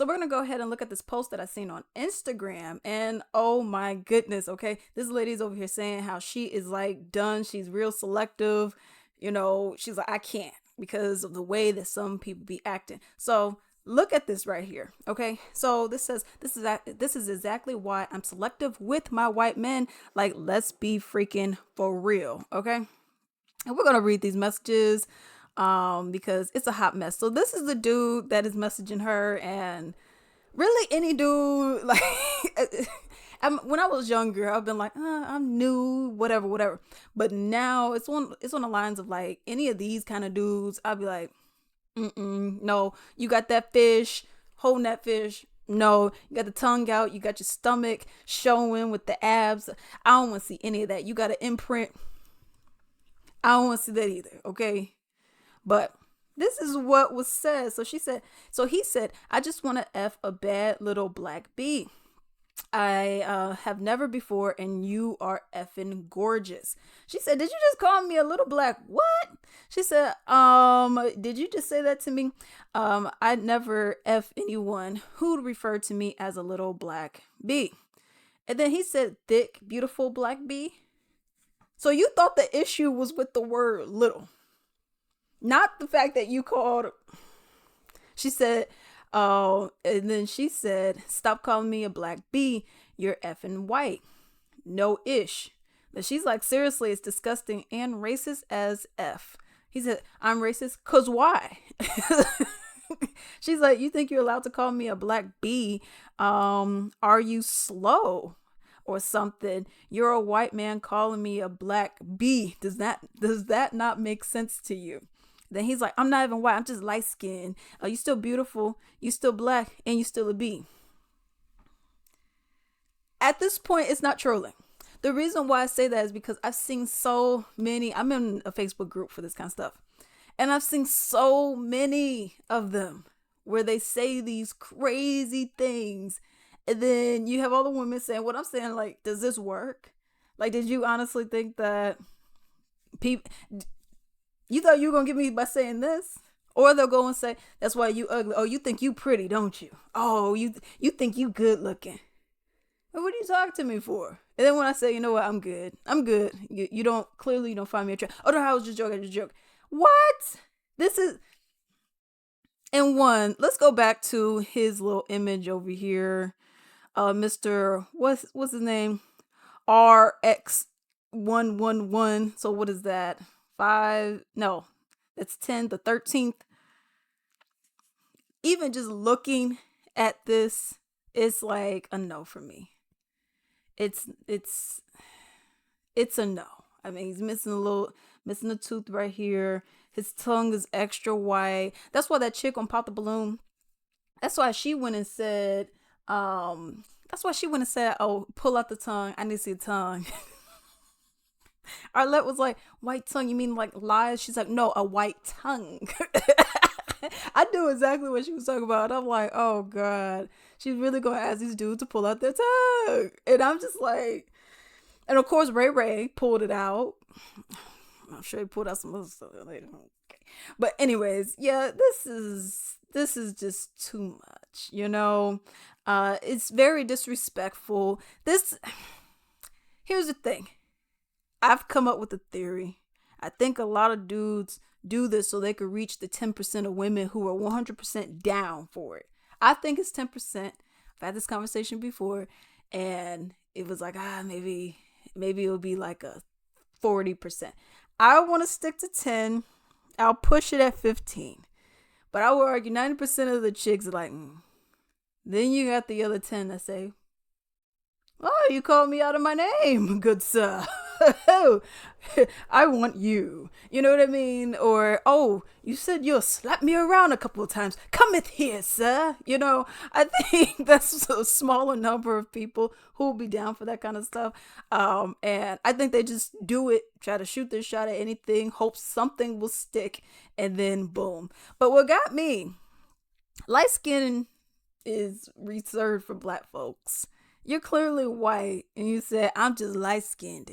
So we're gonna go ahead and look at this post that I seen on Instagram, and oh my goodness, okay, this lady's over here saying how she is like done. She's real selective. She's like, I can't because of the way that some people be acting. So look at this right here, okay? So this says this is exactly why I'm selective with my white men. Like, let's be freaking for real, okay? And we're gonna read these messages because it's a hot mess. So this is the dude that is messaging her, and really any dude like when I was younger, I've been like, I'm new, whatever, whatever. But now it's on the lines of like any of these kind of dudes. I'll be like, no, you got that fish, holding that fish. No, you got the tongue out, you got your stomach showing with the abs. I don't want to see any of that. You got an imprint. I don't want to see that either, okay? But this is what was said. So he said, I just want to F a bad little black bee. I have never before, and you are effing gorgeous. She said, did you just call me a little black what? She said, did you just say that to me? I'd never F anyone who'd refer to me as a little black bee. And then he said, thick, beautiful black bee. So you thought the issue was with the word little, not the fact that you called. She said, oh, and then she said, stop calling me a black bee. You're effing white. No ish. But she's like, seriously, it's disgusting and racist as F. He said, I'm racist. Cause why? She's like, you think you're allowed to call me a black bee? Are you slow or something? You're a white man calling me a black bee. Does that not make sense to you? Then he's like, I'm not even white. I'm just light skinned. You still beautiful. You still black, and you still a bee. At this point, it's not trolling. The reason why I say that is because I've seen so many. I'm in a Facebook group for this kind of stuff, and I've seen so many of them where they say these crazy things, and then you have all the women saying what I'm saying. Like, does this work? Like, did you honestly think that people? You thought you were going to get me by saying this? Or they'll go and say, that's why you ugly. Oh, you think you pretty, don't you? Oh, you think you good looking. What are you talking to me for? And then when I say, you know what, I'm good. I'm good. You don't find me attractive. Oh, no, I was just joking. What? This is, and one, let's go back to his little image over here. Mr. What's his name? RX111. So what is that? 5? No, that's 10, the 13th. Even just looking at this, it's like a no for me. It's a no. I mean, he's missing a tooth right here. His tongue is extra white. That's why that chick on Pop the Balloon, that's why she went and said, oh, pull out the tongue. I need to see a tongue. Arlette was like, white tongue, you mean like lies? She's like, no, a white tongue. I knew exactly what she was talking about. I'm like, oh God, she's really gonna ask these dudes to pull out their tongue. And I'm just like, and of course Ray Ray pulled it out. I'm sure he pulled out some other stuff later. Okay. But anyways, yeah, this is just too much, it's very disrespectful. Here's the thing. I've come up with a theory. I think a lot of dudes do this so they could reach the 10% of women who are 100% down for it. I think it's 10%. I've had this conversation before, and it was like, maybe it'll be like a 40%. I want to stick to 10. I'll push it at 15. But I would argue 90% of the chicks are like, Then you got the other 10 that say, oh, you called me out of my name, good sir. I want you. You know what I mean? Or, oh, you said you'll slap me around a couple of times. Cometh here, sir. I think that's a smaller number of people who will be down for that kind of stuff. And I think they just do it, try to shoot their shot at anything, hope something will stick, and then boom. But what got me, light skin is reserved for black folks. You're clearly white, and you said, I'm just light-skinned.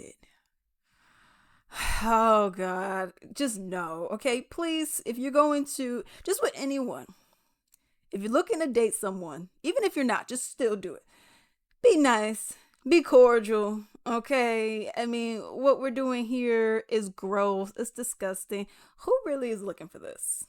Oh, God. Just no. Okay, please, if you're going to, just with anyone, If you're looking to date someone, even if you're not, just still do it. Be nice, be cordial, okay? I mean, what we're doing here is gross, it's disgusting. Who really is looking for this?